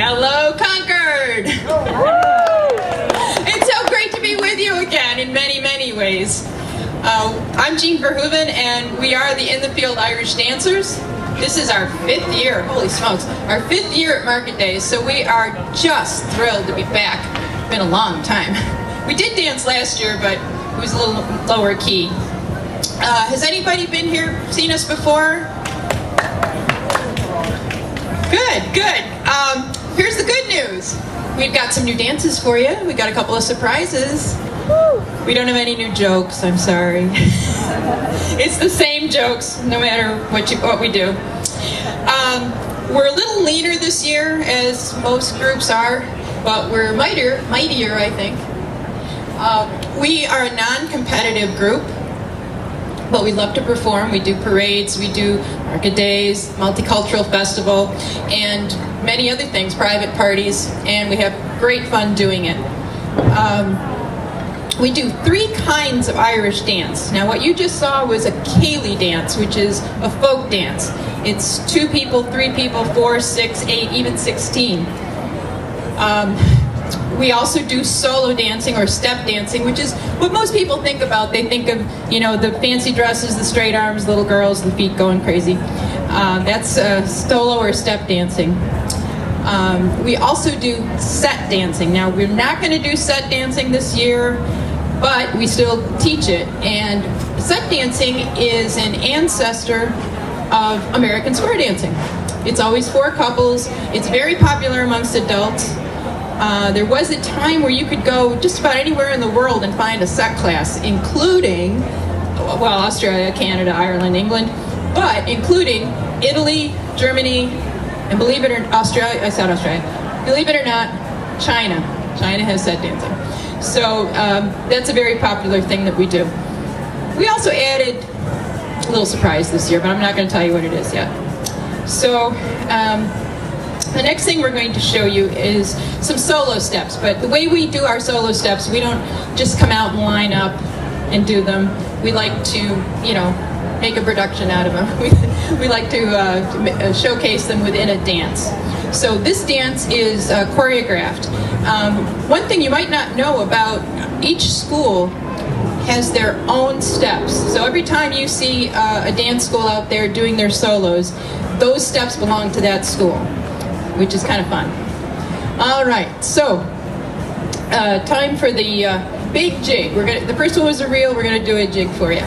Hello, Concord! It's so great to be with you again in many, many ways. I'm Jean Verhoeven, and we are the In the Field Irish Dancers. This is our 5th year, holy smokes, our 5th year at Market Days, so we are just thrilled to be back. It's been a long time. We did dance last year, but it was a little lower key. Has anybody been here, seen us before? Good. Here's the good news. We've got some new dances for you. We got a couple of surprises. We don't have any new jokes, I'm sorry. It's the same jokes, no matter what we do. We're a little leaner this year, as most groups are, but we're mightier, I think. We are a non-competitive group, but we love to perform. We do parades, we do Market Days, Multicultural Festival, and many other things, private parties, and we have great fun doing it. We do 3 kinds of Irish dance. Now what you just saw was a Céilí dance, which is a folk dance. It's 2 people, 3 people, 4, 6, 8, even 16. We also do solo dancing or step dancing, which is what most people think about. They think of, the fancy dresses, the straight arms, little girls, the feet going crazy. That's solo or step dancing. We also do set dancing. Now, we're not going to do set dancing this year, but we still teach it. And set dancing is an ancestor of American square dancing. It's always 4 couples. It's very popular amongst adults. There was a time where you could go just about anywhere in the world and find a set class, including, Australia, Canada, Ireland, England, but including Italy, Germany, and believe it or not, China. China has set dancing. So that's a very popular thing that we do. We also added a little surprise this year, but I'm not going to tell you what it is yet. So the next thing we're going to show you is some solo steps. But the way we do our solo steps, we don't just come out and line up and do them. We like to, make a production out of them. We like to showcase them within a dance. So this dance is choreographed. One thing you might not know about each school has their own steps. So every time you see a dance school out there doing their solos, those steps belong to that school, which is kind of fun. All right, so time for the big jig. The first one was a reel. We're gonna do a jig for you.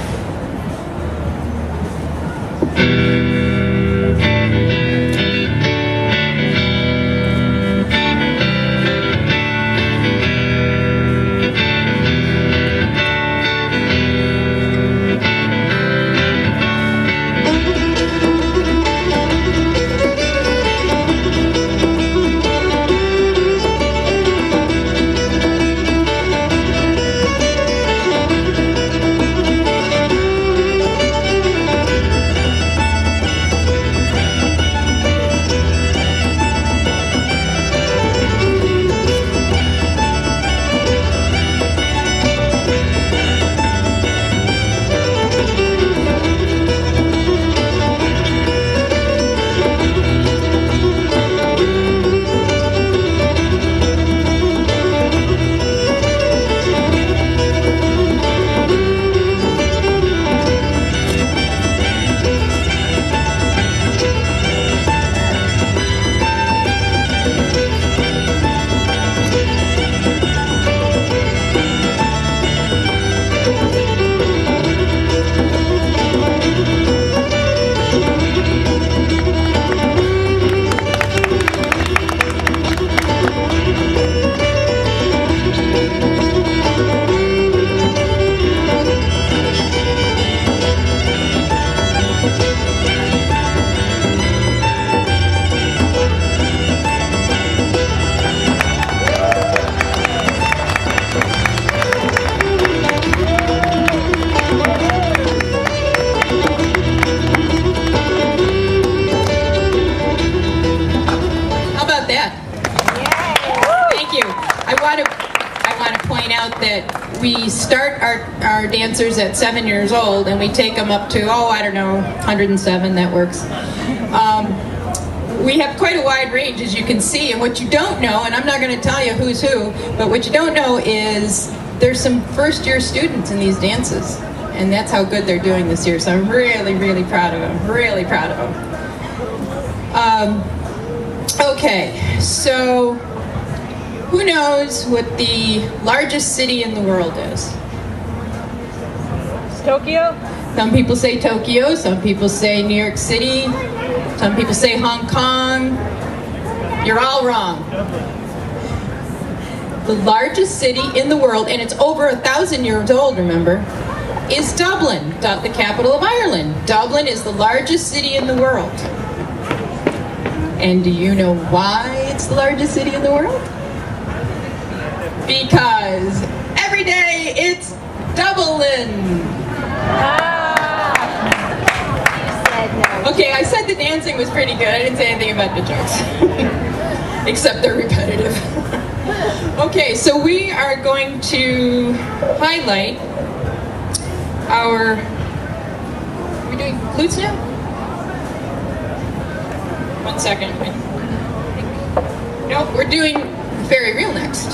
We start our dancers at 7 years old, and we take them up to, 107, that works. We have quite a wide range, as you can see, and what you don't know, and I'm not going to tell you who's who, but what you don't know is there's some first-year students in these dances, and that's how good they're doing this year, so I'm really, really proud of them, really proud of them. Okay, so who knows what the largest city in the world is? Tokyo? Some people say Tokyo, some people say New York City, some people say Hong Kong. You're all wrong. The largest city in the world, and it's over 1,000 years old, remember, is Dublin, the capital of Ireland. Dublin is the largest city in the world. And do you know why it's the largest city in the world? Because every day it's Dublin. Okay, I said the dancing was pretty good. I didn't say anything about the jokes. Except they're repetitive. Okay, so we are going to highlight our... Are we doing flutes now? 1 second. No, we're doing fairy reel next.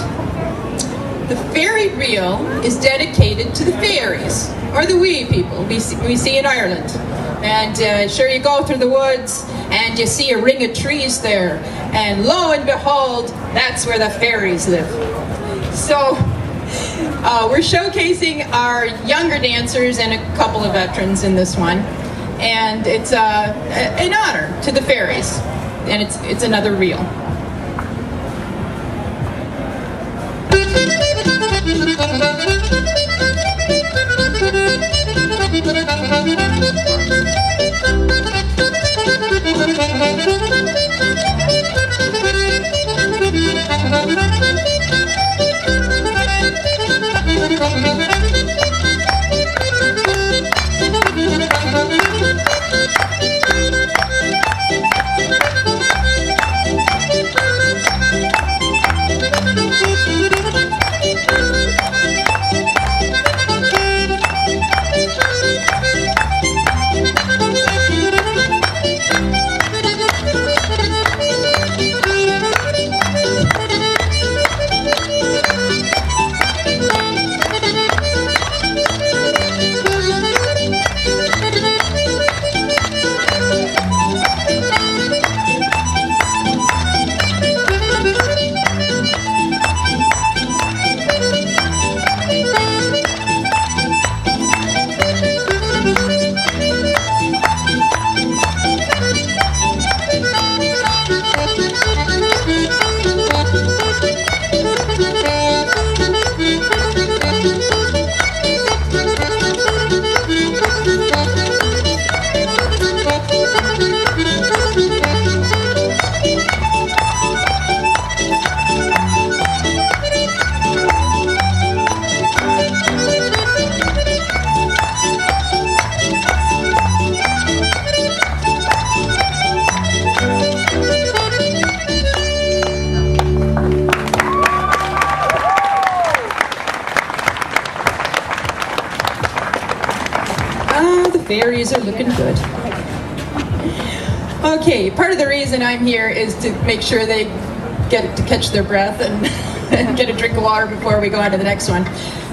The fairy reel is dedicated to the fairies, or the wee people we see in Ireland. And sure, you go through the woods and you see a ring of trees there, and lo and behold, that's where the fairies live. So we're showcasing our younger dancers and a couple of veterans in this one, and it's an honor to the fairies, and it's another reel. Fairies are looking good. Okay, part of the reason I'm here is to make sure they get to catch their breath and, and get a drink of water before we go on to the next one.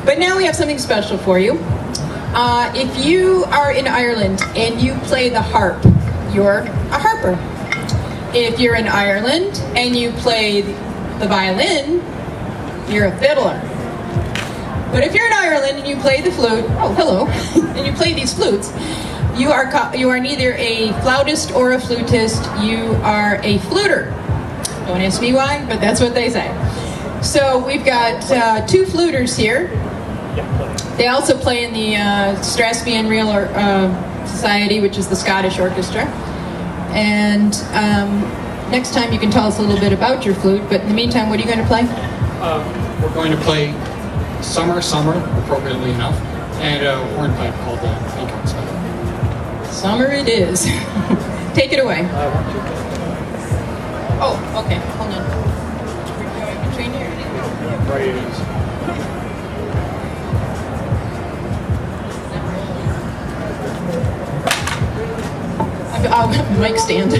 But now we have something special for you. If you are in Ireland and you play the harp, you're a harper. If you're in Ireland and you play the violin, you're a fiddler. But if you're in Ireland and you play the flute, oh hello, and you play these flutes, you are neither a flautist or a flutist, you are a fluter. Don't ask me why, but that's what they say. So we've got two fluters here. They also play in the Strathspey Reel Society, which is the Scottish orchestra. And next time you can tell us a little bit about your flute, but in the meantime, what are you going to play? We're going to play Summer, appropriately enough, and a hornpipe called the Peacock Sky. Summer it is. Take it away. Oh, okay, hold on. Between here. Right it is. Mic stand.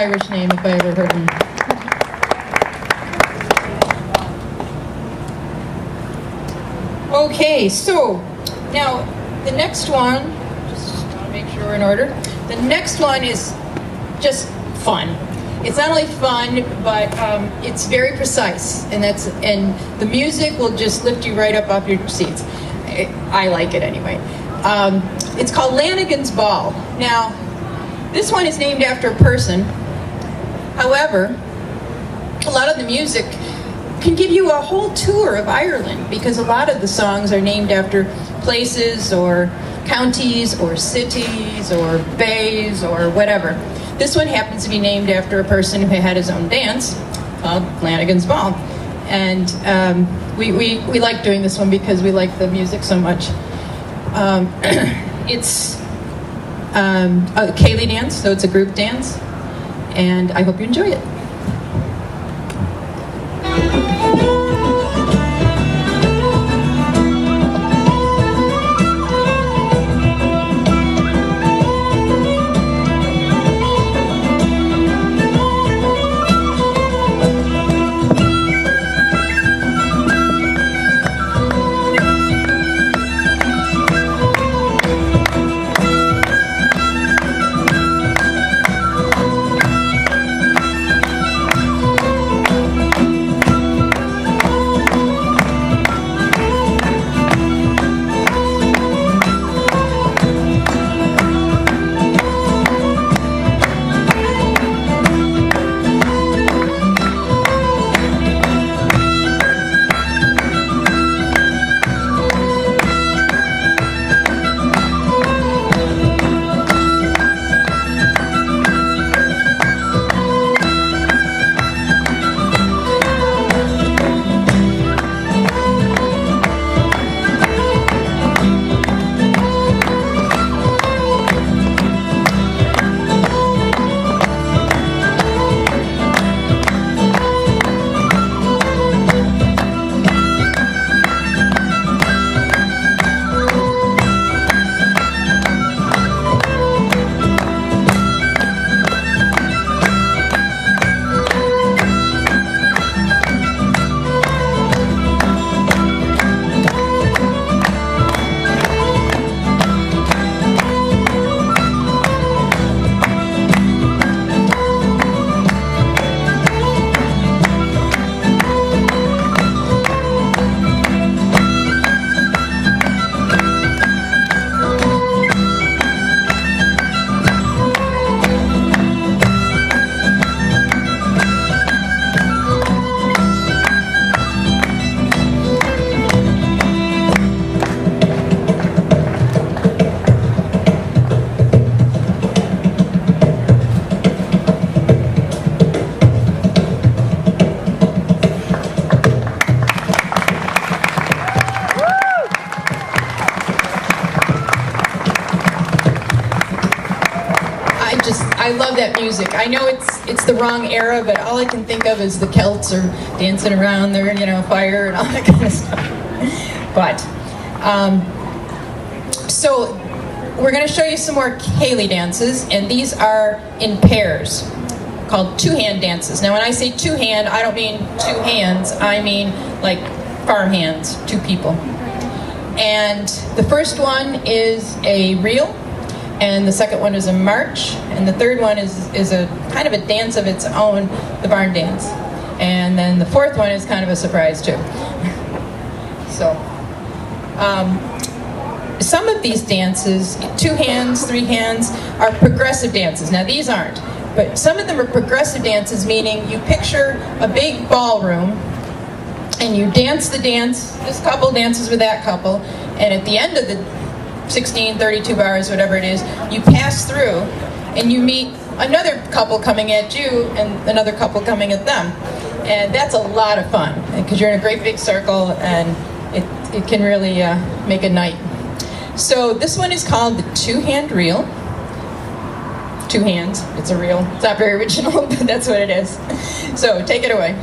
Irish name if I ever heard one. Okay, so now the next one, just want to make sure we're in order. The next one is just fun. It's not only fun, but it's very precise, and the music will just lift you right up off your seats. I like it anyway. It's called Lanigan's Ball. Now, this one is named after a person. However, a lot of the music can give you a whole tour of Ireland because a lot of the songs are named after places or counties or cities or bays or whatever. This one happens to be named after a person who had his own dance called Lanigan's Ball. And we like doing this one because we like the music so much. It's a Ceilidh dance, so it's a group dance, and I hope you enjoy it. I love that music. I know it's the wrong era, but all I can think of is the Celts are dancing around their, fire and all that kind of stuff. But, so we're going to show you some more Ceilidh dances, and these are in pairs, called two-hand dances. Now, when I say two-hand, I don't mean two hands. I mean like farm hands, two people. And the first one is a reel, and the second one is a march, and the third one is a kind of a dance of its own, the barn dance. And then the fourth one is kind of a surprise too. So, some of these dances, 2 hands, 3 hands, are progressive dances. Now these aren't, but some of them are progressive dances, meaning you picture a big ballroom and you dance the dance, this couple dances with that couple, and at the end of the 16, 32 bars, whatever it is, you pass through and you meet another couple coming at you and another couple coming at them. And that's a lot of fun because you're in a great big circle and it can really make a night. So this one is called the two-hand reel. 2 hands, it's a reel. It's not very original, but that's what it is. So take it away.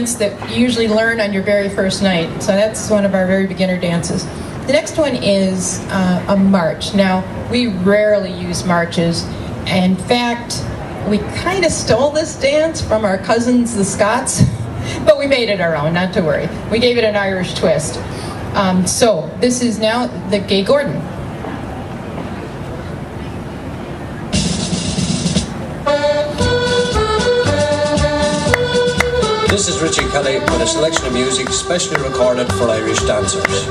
dance that you usually learn on your very first night. So that's one of our very beginner dances. The next one is a march. Now, we rarely use marches. In fact, we kind of stole this dance from our cousins, the Scots, but we made it our own, not to worry. We gave it an Irish twist. So this is now the Gay Gordon. This is Richie Kelly with a selection of music specially recorded for Irish dancers.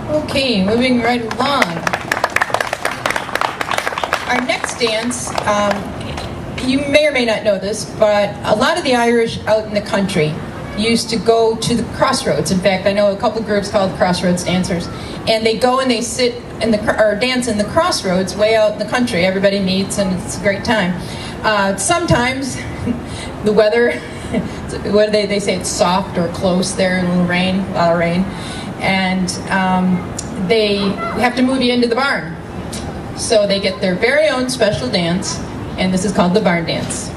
Okay, moving right along. Our next dance, you may or may not know this, but a lot of the Irish out in the country used to go to the crossroads. In fact, I know a couple groups called Crossroads Dancers, and they go and they sit in or dance in the crossroads way out in the country. Everybody meets, and it's a great time. Sometimes the weather, what do they say? It's soft or close there, a little rain, a lot of rain, and they have to move you into the barn. So they get their very own special dance, and this is called the barn dance.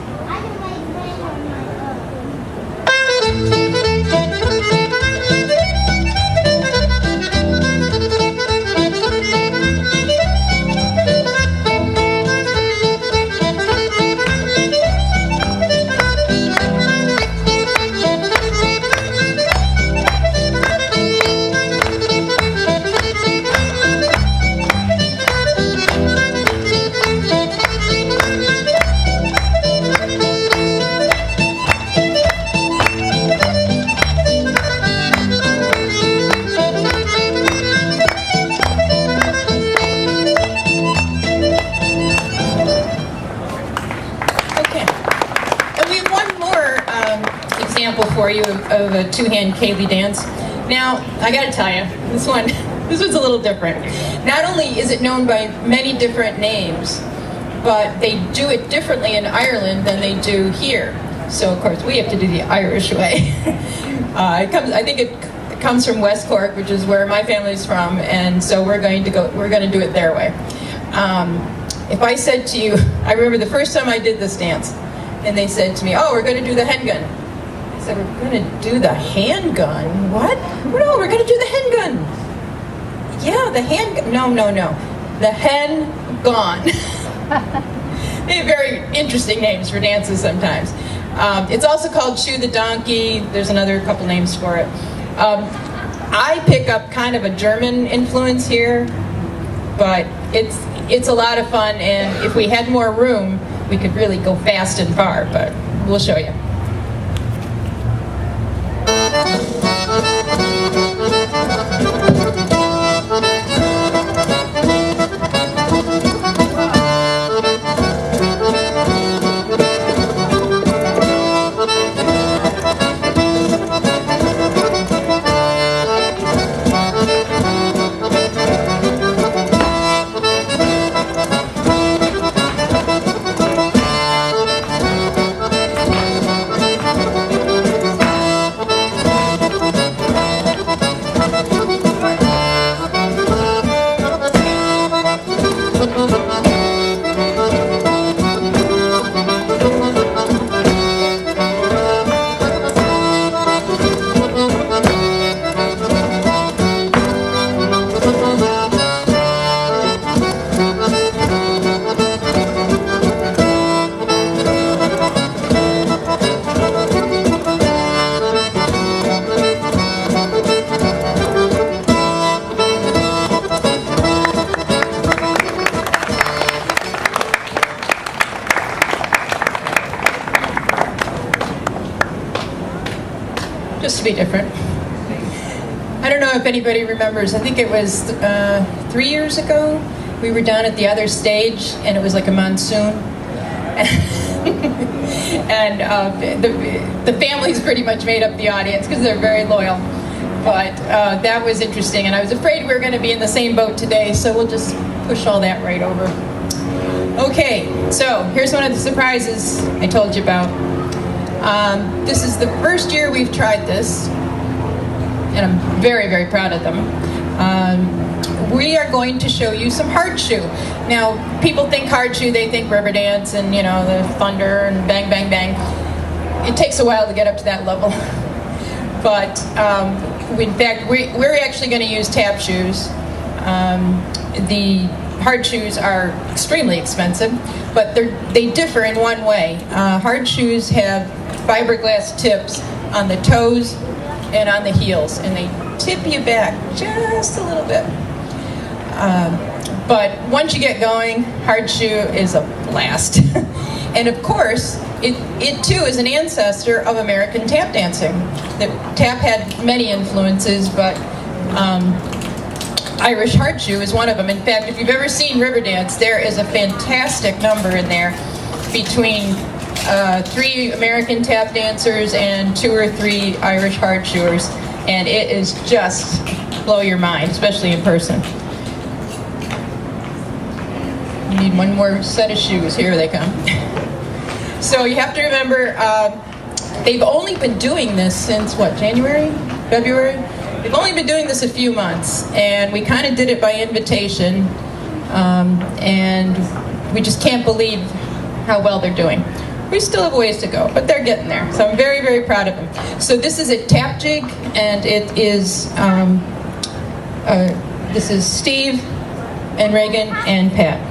For you of a two-hand Kaylee dance. Now, I gotta tell you, this one's a little different. Not only is it known by many different names, but they do it differently in Ireland than they do here. So of course we have to do the Irish way. I think it comes from West Cork, which is where my family's from, and so we're going to do it their way. If I said to you, I remember the first time I did this dance, and they said to me, "Oh, we're going to do the hen gun." I said, "We're going to do the handgun? What? No, we're going to do the handgun." Yeah, the handgun. No. The hen gone. They have very interesting names for dances sometimes. It's also called Shoe the Donkey. There's another couple names for it. I pick up kind of a German influence here, but it's a lot of fun, and if we had more room, we could really go fast and far, but we'll show you. Just to be different. know if anybody remembers, I think it was 3 years ago, we were down at the other stage, and it was like a monsoon. And the families pretty much made up the audience because they're very loyal. But that was interesting, and I was afraid we were going to be in the same boat today, so we'll just push all that right over. Okay, so here's one of the surprises I told you about. This is the first year we've tried this, and I'm very, very proud of them. We are going to show you some hard shoe. Now, people think hard shoe, they think Riverdance and, you know, the thunder and bang, bang, bang. It takes a while to get up to that level. But in fact, we're actually going to use tap shoes. The hard shoes are extremely expensive, but they differ in one way. Hard shoes have fiberglass tips on the toes and on the heels, and they tip you back just a little bit. But once you get going, hard shoe is a blast. And of course, it too is an ancestor of American tap dancing. The tap had many influences, but Irish hard shoe is one of them. In fact, if you've ever seen Riverdance, there is a fantastic number in there between 3 American tap dancers and 2 or 3 Irish hard shoers, and it is just blow your mind, especially in person. You need one more set of shoes. Here they come. So you have to remember, they've only been doing this since, what, January? February? They've only been doing this a few months, and we kind of did it by invitation, and we just can't believe how well they're doing. We still have ways to go, but they're getting there, so I'm very, very proud of them. So this is a tap jig, and it is, this is Steve and Reagan and Pat.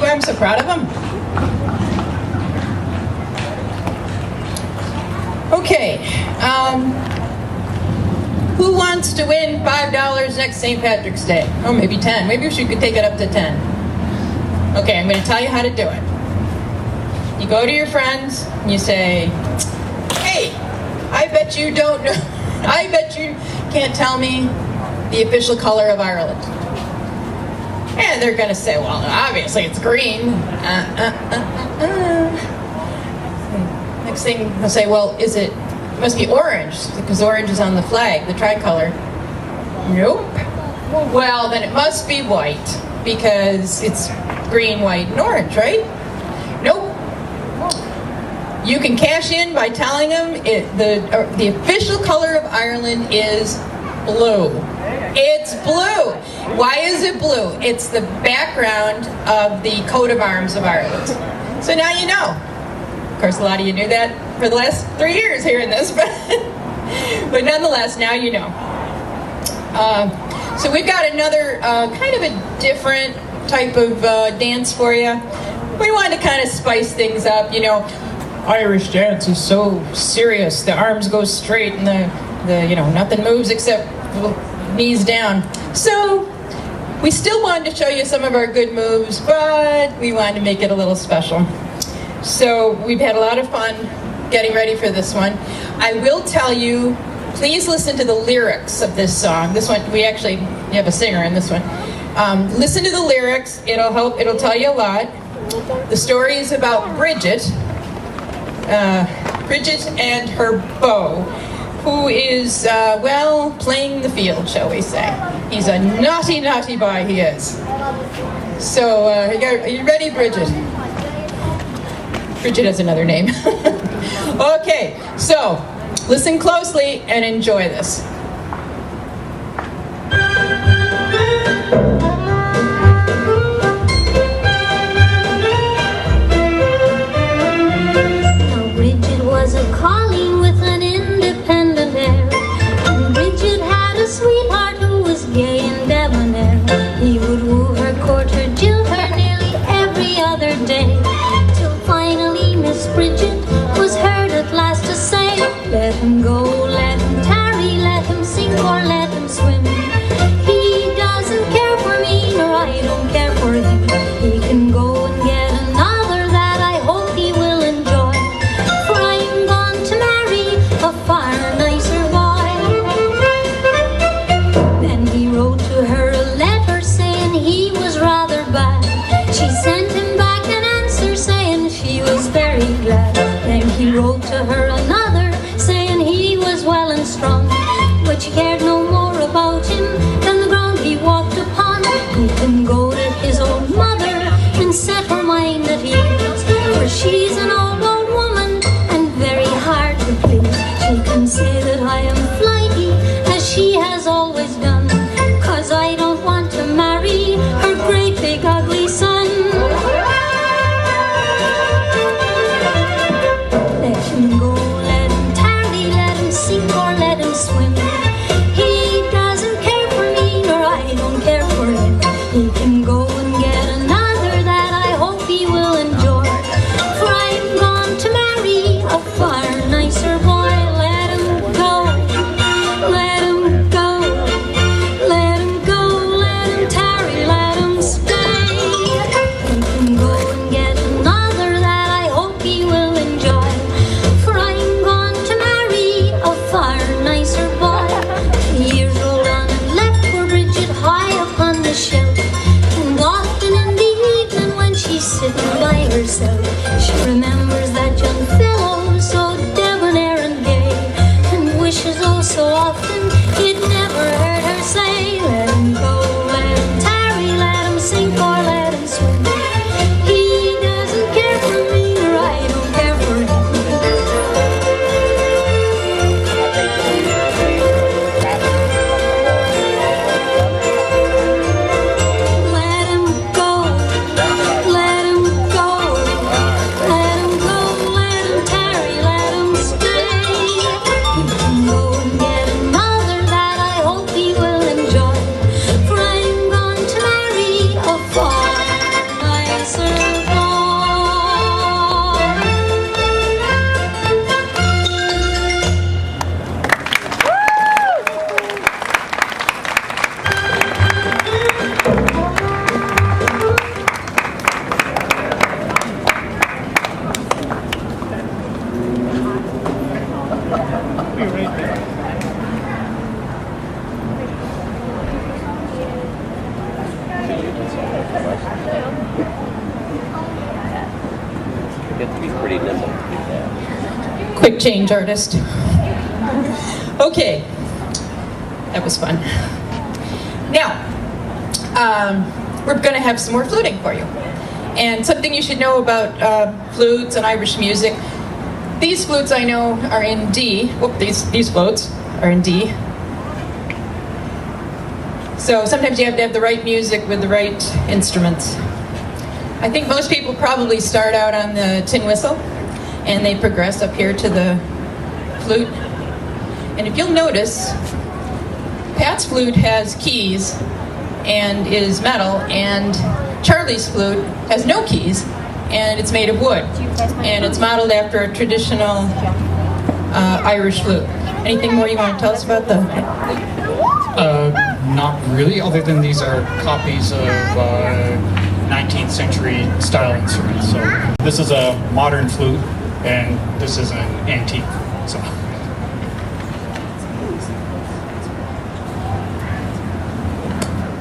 I'm so proud of them. Okay. wants to win $5 next St. Patrick's Day? Oh, maybe 10. Maybe we could take it up to 10. Okay, I'm going to tell you how to do it. You go to your friends and you say, hey, I bet you don't know, I bet you can't tell me the official color of Ireland. And they're going to say, well, obviously it's green. Next thing they'll say, well, it must be orange, because orange is on the flag, the tricolor. Nope. Well, then it must be white, because it's green, white, and orange, right? Nope. You can cash in by telling them the official color of Ireland is blue. It's blue. Why is it blue? It's the background of the coat of arms of Ireland. So now you know. Of course, a lot of you knew that for the last 3 years hearing this, but nonetheless, now you know. So we've got another kind of a different type of dance for you. We wanted to kind of spice things up, you know. Irish dance is so serious. The arms go straight and the nothing moves except knees down. So we still wanted to show you some of our good moves, but we wanted to make it a little special. So we've had a lot of fun getting ready for this one. I will tell you, please listen to the lyrics of this song. This one, we have a singer in this one. Listen to the lyrics. It'll help. It'll tell you a lot. The story is about Bridget and her beau, who is, playing the field, shall we say. He's a naughty, naughty boy, he is. So, are you ready, Bridget? Bridget has another name. Okay, so, listen closely and enjoy this. Calling with an independent air, and Bridget had a sweetheart who was gay and debonair. He would woo her, court her, jilt her nearly every other day, till finally Miss Bridget was heard at last to say, let him go, let him tarry, let him sing or let him swim. He doesn't care for me, nor I don't care for him. He can go and get another that I hope he will enjoy, for I'm gone to marry a far nicer boy. Then he wrote to her a letter saying he was rather bad. She sent him back an answer saying she was very glad. Then he wrote to her another saying he was well and strong, but she cared no more about him than the ground he walked upon. He can go to his old mother and set her mind at ease, for she's an old woman and very hard to please. She can say that I am flighty, as she has always done, 'cause I don't want to marry her great big ugly son. Let him go, let him tarry, let him sink or let him swim. He doesn't care for me, nor I don't care for him. He can go and get another that I hope he will enjoy, for I'm gone to marry a far nicer boy. Let him go, let him go, quick change artist. Okay, that was fun. Now, we're going to have some more fluting for you. And something you should know about flutes and Irish music. These flutes I know are in D. Whoop, these flutes are in D. So sometimes you have to have the right music with the right instruments. I think most people probably start out on the tin whistle and they progress up here to the flute. And if you'll notice, Pat's flute has keys and is metal, and Charlie's flute has no keys and it's made of wood. And it's modeled after a traditional Irish flute. Anything more you want to tell us about the flute? Not really, other than these are copies of 19th century style instruments. So this is a modern flute, and this is an antique. So.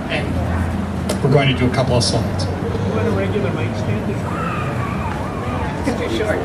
And we're going to do a couple of slides. You want a regular mic stand? Too short.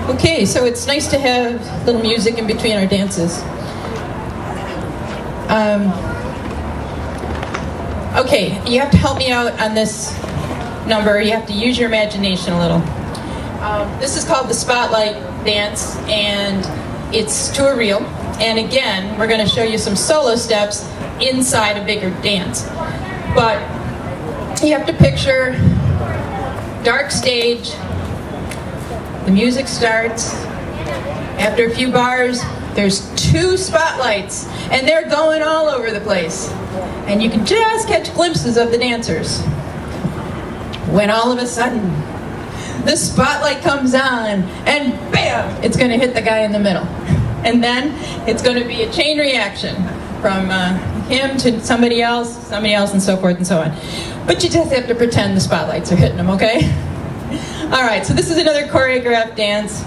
Okay, so it's nice to have little music in between our dances. Okay, you have to help me out on this number. You have to use your imagination a little. This is called the Spotlight Dance, and it's to a reel. And again, we're going to show you some solo steps inside a bigger dance. But you have to picture dark stage. The music starts. After a few bars, there's 2 spotlights, and they're going all over the place. And you can just catch glimpses of the dancers. When all of a sudden, the spotlight comes on, and bam, it's going to hit the guy in the middle. And then it's going to be a chain reaction from him to somebody else, and so forth and so on. But you just have to pretend the spotlights are hitting them, okay? All right, so this is another choreographed dance,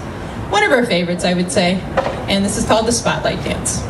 one of our favorites, I would say, and this is called the Spotlight Dance.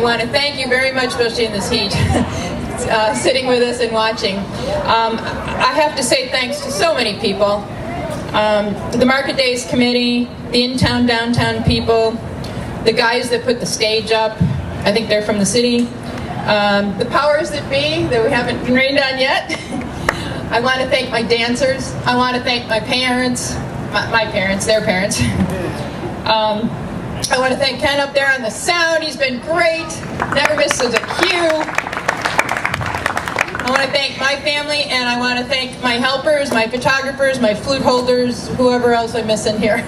I want to thank you very much, especially in this heat, sitting with us and watching. I have to say thanks to so many people. The Market Days Committee, the in-town, downtown people, the guys that put the stage up, I think they're from the city, the powers that be that we haven't been rained on yet. I want to thank my dancers. I want to thank my parents, my parents, their parents. I want to thank Ken up there on the sound. He's been great. Never misses a cue. I want to thank my family, and I want to thank my helpers, my photographers, my flute holders, whoever else I miss in here.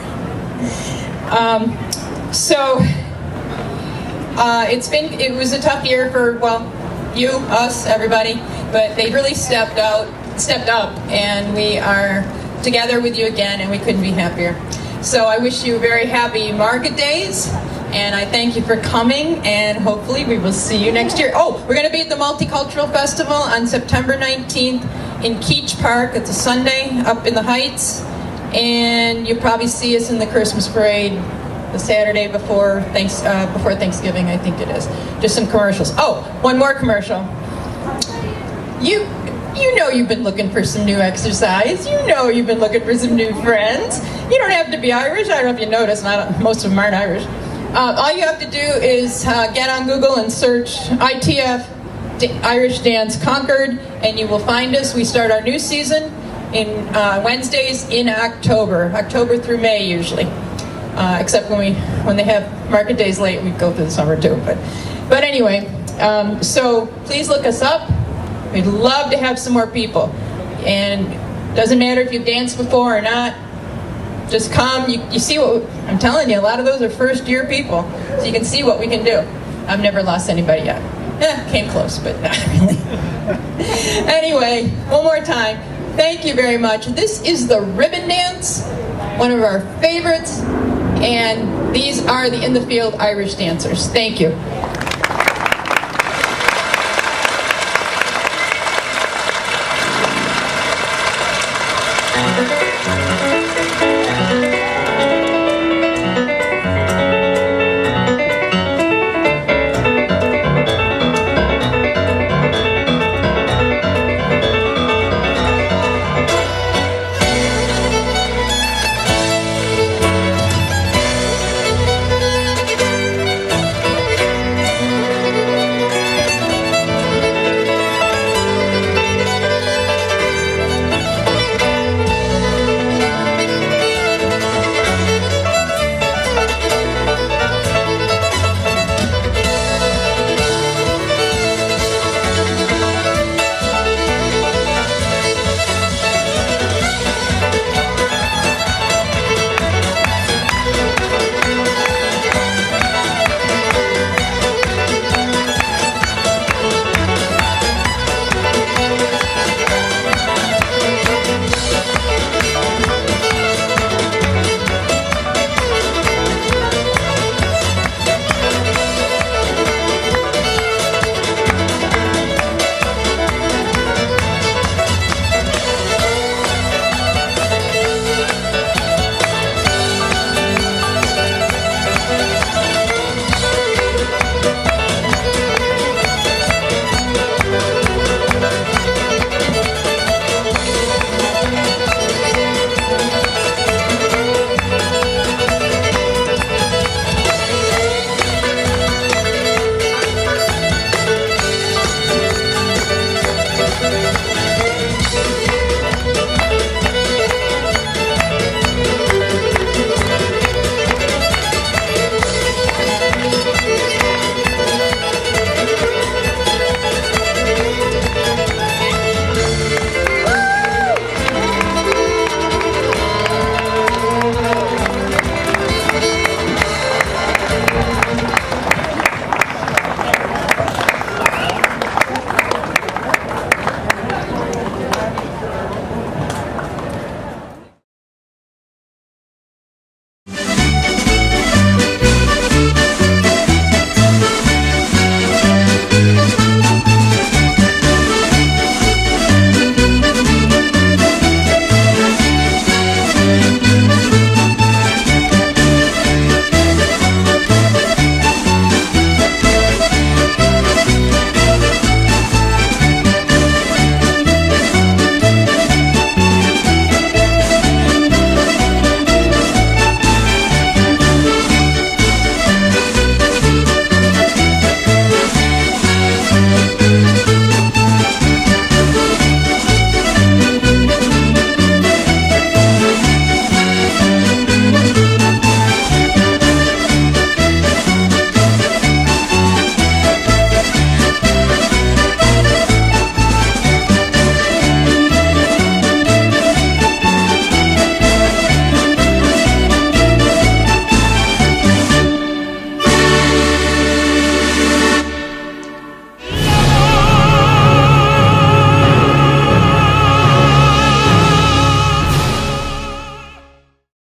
It was a tough year for, well, you, us, everybody, but they really stepped up, and we are together with you again, and we couldn't be happier. So I wish you very happy Market Days, and I thank you for coming, and hopefully we will see you next year. Oh, we're going to be at the Multicultural Festival on September 19th in Keach Park. It's a Sunday up in the Heights, and you'll probably see us in the Christmas parade the Saturday before Thanksgiving, I think it is. Just some commercials. Oh, one more commercial. You know you've been looking for some new exercise. You know you've been looking for some new friends. You don't have to be Irish. I don't know if you noticed, most of them aren't Irish. All you have to do is get on Google and search ITF Irish Dance Concord, and you will find us. We start our new season in Wednesdays in October through May usually. Except when they have Market Days late, we go through the summer too. But anyway, so please look us up. We'd love to have some more people. And doesn't matter if you've danced before or not, just come. You see what, I'm telling you, a lot of those are first year people. So you can see what we can do. I've never lost anybody yet. Came close, but not really. Anyway, one more time, thank you very much. This is the Ribbon Dance, one of our favorites. And these are the In the Field Irish dancers. Thank you.